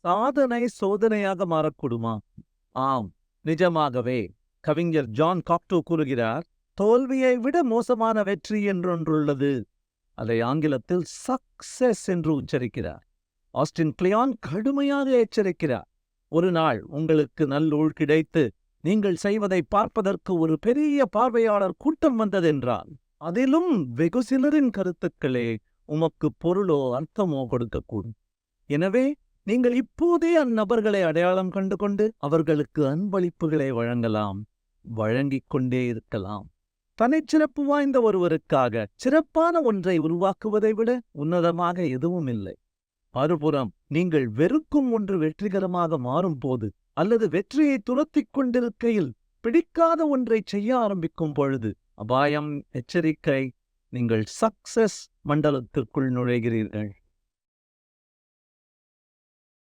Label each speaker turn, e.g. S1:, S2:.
S1: சாதனை சோதனையாக மாறக்கூடுமா? ஆம், நிஜமாகவே. கவிஞர் ஜான் காக்டோ கூறுகிறார், தோல்வியை விட மோசமான வெற்றி என்றொன்றுள்ளது. அதை ஆங்கிலத்தில் சக்சஸ் என்று உச்சரிக்கிறார். ஆஸ்டின் கிளியான் கடுமையாக எச்சரிக்கிறார். ஒரு நாள் உங்களுக்கு நல்லூழ் கிடைத்து நீங்கள் செய்வதை பார்ப்பதற்கு ஒரு பெரிய பார்வையாளர் கூட்டம் வந்ததென்றால், அதிலும் வெகு சிலரின் கருத்துக்களே உமக்கு பொருளோ அர்த்தமோ கொடுக்கக்கூடும். எனவே நீங்கள் இப்போதே அந்நபர்களை அடையாளம் கண்டு கொண்டு அவர்களுக்கு அன்பளிப்புகளை வழங்கலாம், வழங்கிக் கொண்டே இருக்கலாம். தனிச்சிறப்பு வாய்ந்த ஒருவருக்காக சிறப்பான ஒன்றை உருவாக்குவதை விட உன்னதமாக எதுவும் இல்லை. மறுபுறம் நீங்கள் வெறுக்கும் ஒன்று வெற்றிகரமாக மாறும்போது, அல்லது வெற்றியை துரத்திக் கொண்டிருக்கையில் பிடிக்காத ஒன்றை செய்ய ஆரம்பிக்கும் பொழுது, அபாயம், எச்சரிக்கை, நீங்கள் சக்சஸ் மண்டலத்திற்குள் நுழைகிறீர்கள்.